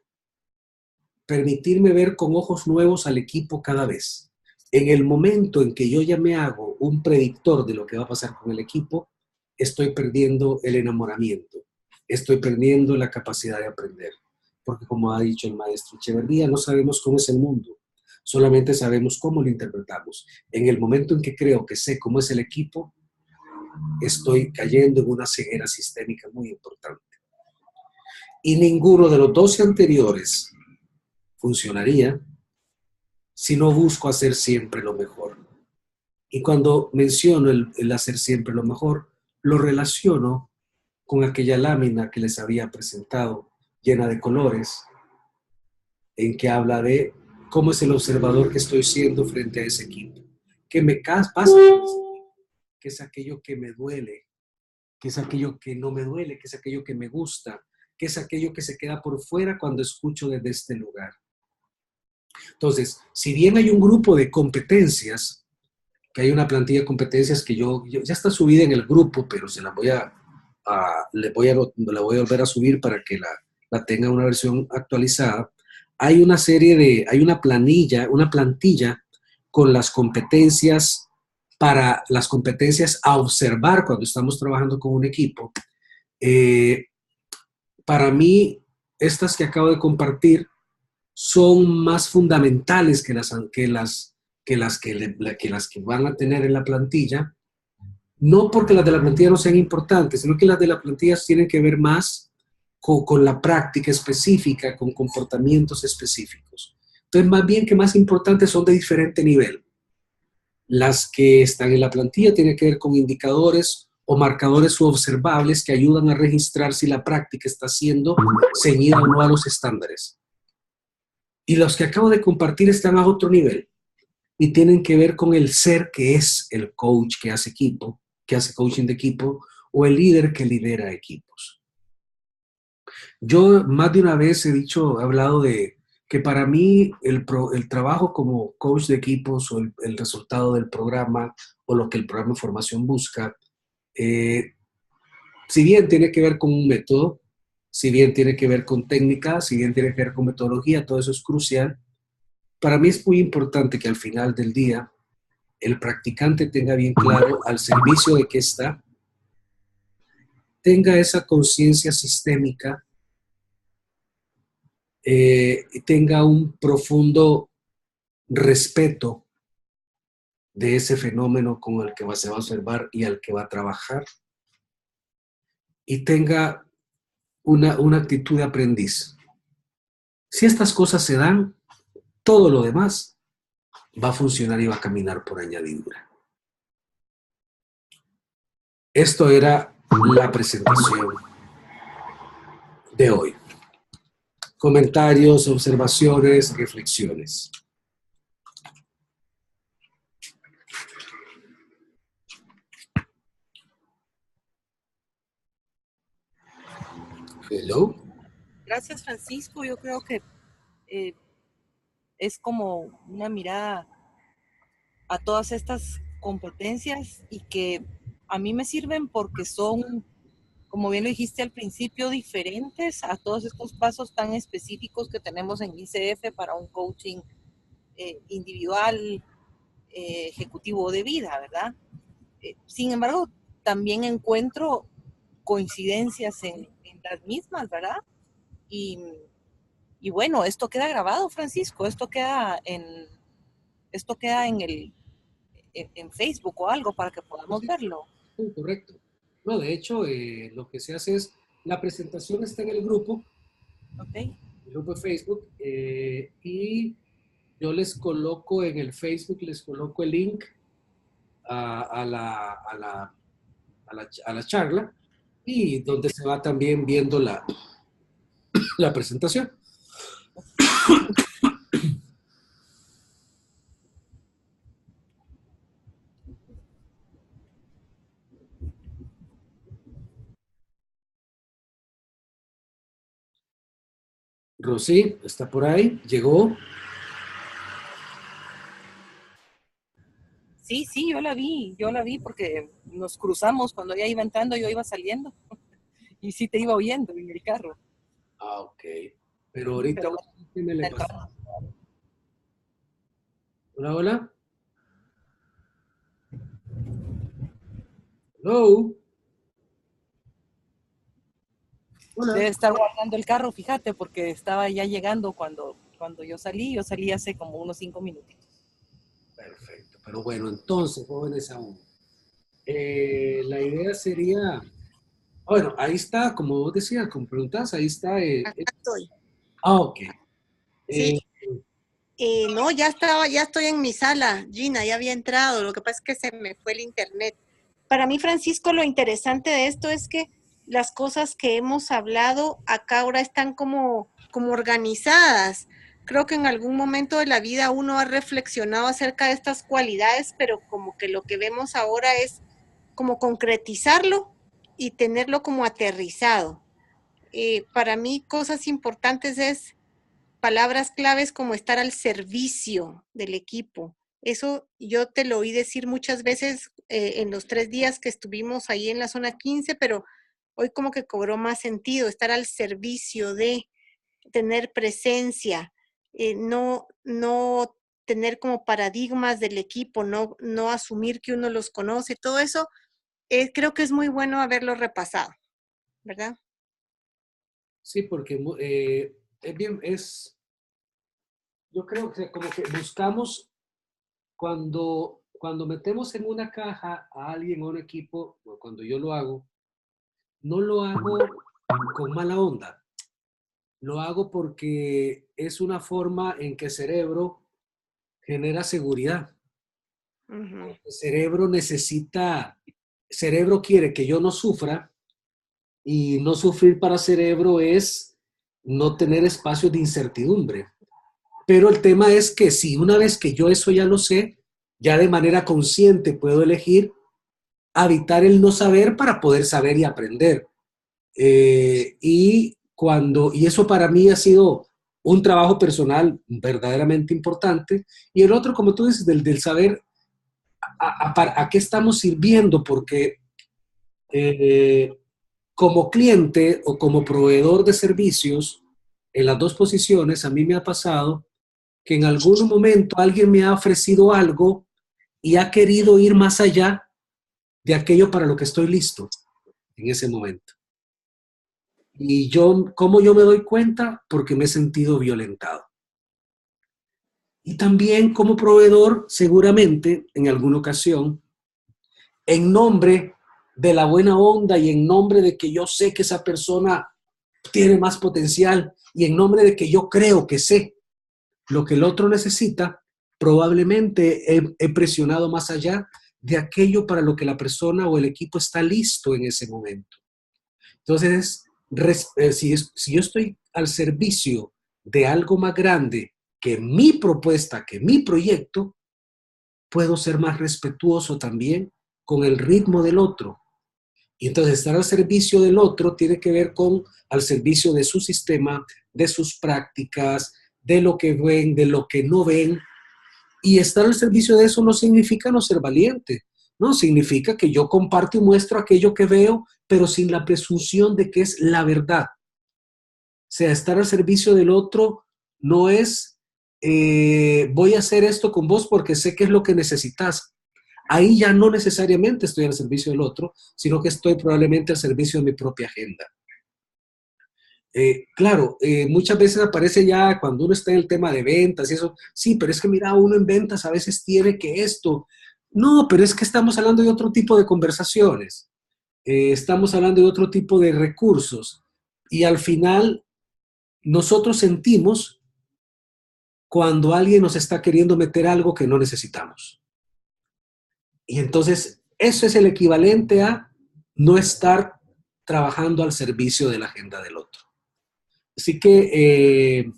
Permitirme ver con ojos nuevos al equipo cada vez. En el momento en que yo ya me hago un predictor de lo que va a pasar con el equipo, estoy perdiendo el enamoramiento, estoy perdiendo la capacidad de aprender. Porque como ha dicho el maestro Echeverría, no sabemos cómo es el mundo, solamente sabemos cómo lo interpretamos. En el momento en que creo que sé cómo es el equipo, estoy cayendo en una ceguera sistémica muy importante. Y ninguno de los 12 anteriores funcionaría si no busco hacer siempre lo mejor. Y cuando menciono el hacer siempre lo mejor, lo relaciono con aquella lámina que les había presentado, llena de colores, en que habla de cómo es el observador que estoy siendo frente a ese equipo. ¿Qué me pasa? ¿Qué es aquello que me duele? ¿Qué es aquello que no me duele? ¿Qué es aquello que me gusta? ¿Qué es aquello que se queda por fuera cuando escucho desde este lugar? Entonces, si bien hay un grupo de competencias, que hay una plantilla de competencias que yo ya está subida en el grupo, pero se la voy a volver a subir para que la tenga una versión actualizada. Hay una plantilla con las competencias para las competencias a observar cuando estamos trabajando con un equipo. Para mí, estas que acabo de compartir son más fundamentales que las que van a tener en la plantilla, no porque las de la plantilla no sean importantes, sino que las de la plantilla tienen que ver más con la práctica específica, con comportamientos específicos. Entonces, más bien que más importantes son de diferente nivel. Las que están en la plantilla tienen que ver con indicadores o marcadores u observables que ayudan a registrar si la práctica está siendo ceñida o no a los estándares. Y los que acabo de compartir están a otro nivel y tienen que ver con el ser que es el coach que hace equipo, que hace coaching de equipo, o el líder que lidera equipos. Yo más de una vez he hablado de que para mí el trabajo como coach de equipos o el resultado del programa o lo que el programa de formación busca, si bien tiene que ver con un método, si bien tiene que ver con técnica, si bien tiene que ver con metodología, todo eso es crucial. Para mí es muy importante que al final del día el practicante tenga bien claro al servicio de qué está, tenga esa conciencia sistémica, tenga un profundo respeto de ese fenómeno con el que se va a observar y al que va a trabajar, y tenga una actitud de aprendiz. Si estas cosas se dan, todo lo demás va a funcionar y va a caminar por añadidura. Esto era la presentación de hoy. Comentarios, observaciones, reflexiones. Hello. Gracias, Francisco. Yo creo que es como una mirada a todas estas competencias y que a mí me sirven porque son, como bien lo dijiste al principio, diferentes a todos estos pasos tan específicos que tenemos en ICF para un coaching individual, ejecutivo de vida, ¿verdad? Sin embargo, también encuentro coincidencias en las mismas, ¿verdad? Y bueno, esto queda grabado, Francisco, esto queda en Facebook o algo para que podamos Sí, verlo. sí, correcto. No, de hecho, lo que se hace es, la presentación está en ¿Ok? el grupo de Facebook, y yo les coloco en el Facebook, les coloco el link a la charla y donde se va también viendo la presentación. Rosy está por ahí, llegó. Sí, sí, yo la vi porque nos cruzamos cuando ella iba entrando, yo iba saliendo y sí te iba oyendo en el carro. Ah, ok. Pero ahorita, Pero bueno, ¿qué me le está pasó? entrando. Hola, hola. Hello. Debe Hola. estar guardando el carro, fíjate, porque estaba ya llegando cuando yo salí hace como unos 5 minutitos. Perfecto. Pero bueno, entonces, jóvenes aún. La idea sería, bueno, ahí está, como vos decías, como preguntas, ahí está. Acá estoy. Ok. Sí, Eh, no, ya estoy en mi sala, Gina, ya había entrado, lo que pasa es que se me fue el internet. Para mí, Francisco, lo interesante de esto es que las cosas que hemos hablado acá ahora están como organizadas. Creo que en algún momento de la vida uno ha reflexionado acerca de estas cualidades, pero como que lo que vemos ahora es como concretizarlo y tenerlo como aterrizado. Para mí, cosas importantes es palabras claves como estar al servicio del equipo. Eso yo te lo oí decir muchas veces en los 3 días que estuvimos ahí en la zona 15, pero hoy como que cobró más sentido, estar al servicio de tener presencia, no tener como paradigmas del equipo, no asumir que uno los conoce, todo eso creo que es muy bueno haberlo repasado, ¿verdad? sí, porque yo creo que como que buscamos cuando metemos en una caja a alguien o a un equipo, o cuando yo lo hago, no lo hago con mala onda. Lo hago porque es una forma en que el cerebro genera seguridad. Ujú. El cerebro quiere que yo no sufra, y no sufrir para cerebro es no tener espacios de incertidumbre. Pero el tema es que si una vez que yo eso ya lo sé, ya de manera consciente puedo elegir habitar el no saber para poder saber y aprender. Y eso para mí ha sido un trabajo personal verdaderamente importante. Y el otro, como tú dices, del saber a qué estamos sirviendo, porque eh, como cliente o como proveedor de servicios, en las dos posiciones, a mí me ha pasado que en algún momento alguien me ha ofrecido algo y ha querido ir más allá de aquello para lo que estoy listo en ese momento. Y ¿cómo yo me doy cuenta? Porque me he sentido violentado. Y también como proveedor, seguramente, en alguna ocasión, en nombre de la buena onda y en nombre de que yo sé que esa persona tiene más potencial y en nombre de que yo creo que sé lo que el otro necesita, probablemente he presionado más allá de aquello para lo que la persona o el equipo está listo en ese momento. Entonces, si yo estoy al servicio de algo más grande que mi propuesta, que mi proyecto, puedo ser más respetuoso también con el ritmo del otro. Y entonces estar al servicio del otro tiene que ver con al servicio de su sistema, de sus prácticas, de lo que ven, de lo que no ven. Y estar al servicio de eso no significa no ser valiente, no significa que yo comparto y muestro aquello que veo, pero sin la presunción de que es la verdad. O sea, estar al servicio del otro no es voy a hacer esto con vos porque sé que es lo que necesitas. Ahí ya no necesariamente estoy al servicio del otro, sino que estoy probablemente al servicio de mi propia agenda. Claro, muchas veces aparece ya cuando uno está en el tema de ventas y eso, sí, pero es que mira, uno en ventas a veces tiene que esto. No, pero es que estamos hablando de otro tipo de conversaciones, estamos hablando de otro tipo de recursos y al final nosotros sentimos cuando alguien nos está queriendo meter algo que no necesitamos. Y entonces eso es el equivalente a no estar trabajando al servicio de la agenda del otro. Así que,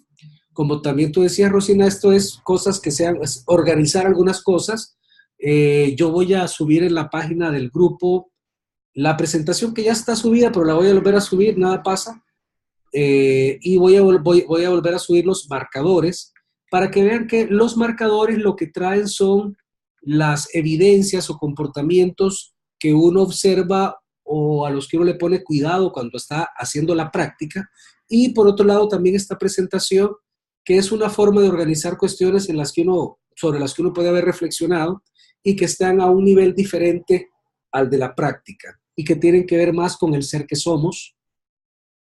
como también tú decías, Rosina, esto es cosas que sean, es organizar algunas cosas. Yo voy a subir en la página del grupo la presentación que ya está subida, pero la voy a volver a subir, nada pasa. Y voy a volver a subir los marcadores para que vean que los marcadores lo que traen son las evidencias o comportamientos que uno observa o a los que uno le pone cuidado cuando está haciendo la práctica. Y por otro lado también esta presentación, que es una forma de organizar cuestiones sobre las que uno puede haber reflexionado y que están a un nivel diferente al de la práctica y que tienen que ver más con el ser que somos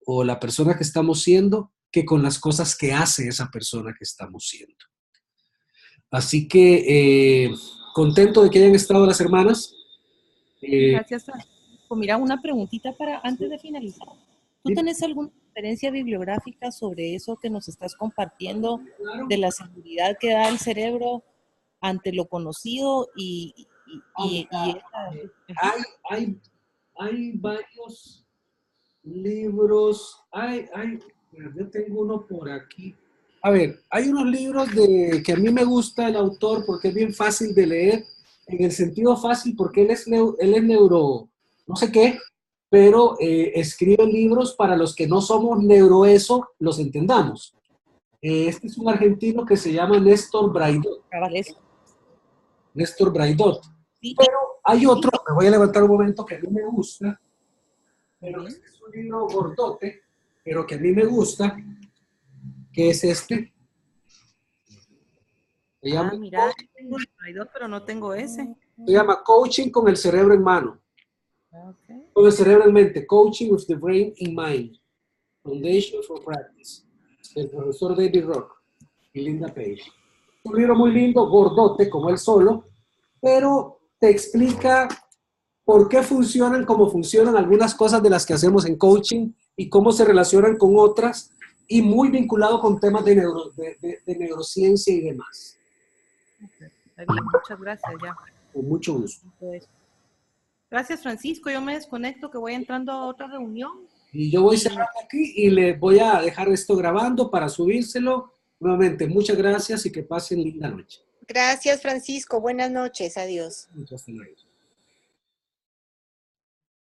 o la persona que estamos siendo que con las cosas que hace esa persona que estamos siendo. Así que contento de que hayan estado las hermanas. Gracias, Francisco. Mira, una preguntita para antes de finalizar. ¿Tú Sí, tenés alguna referencia bibliográfica sobre eso que nos estás compartiendo, claro. de la seguridad que da el cerebro ante lo conocido Hay, hay, hay varios libros, yo tengo uno por aquí. A ver, hay unos libros que a mí me gusta el autor porque es bien fácil de leer, en el sentido fácil porque él es neuro, no sé qué, pero escribe libros para los que no somos neuroeso, los entendamos. Este es un argentino que se llama Néstor Braidot. Néstor Braidot. Sí, Pero hay otro, me voy a levantar un momento, que a mí me gusta, pero bien. este es un libro gordote, pero que a mí me gusta, que es este. Se llama, Mira, tengo el traidor, pero no tengo ese. se llama Coaching con el cerebro en mano. Okay. Con el cerebro en mente. Coaching with the Brain in Mind. Foundation for Practice. Del profesor David Rock y Linda Page. Un libro muy lindo, gordote, como él solo, pero te explica por qué funcionan como funcionan algunas cosas de las que hacemos en coaching y cómo se relacionan con otras, y muy vinculado con temas de neurociencia y demás. Está bien, muchas gracias ya. Con mucho gusto. Pues, gracias, Francisco. Yo me desconecto, que voy entrando a otra reunión. Y yo voy cerrando aquí y les voy a dejar esto grabando para subírselo. Nuevamente, muchas gracias y que pasen linda noche. Gracias, Francisco. Buenas noches. Adiós. Hasta luego.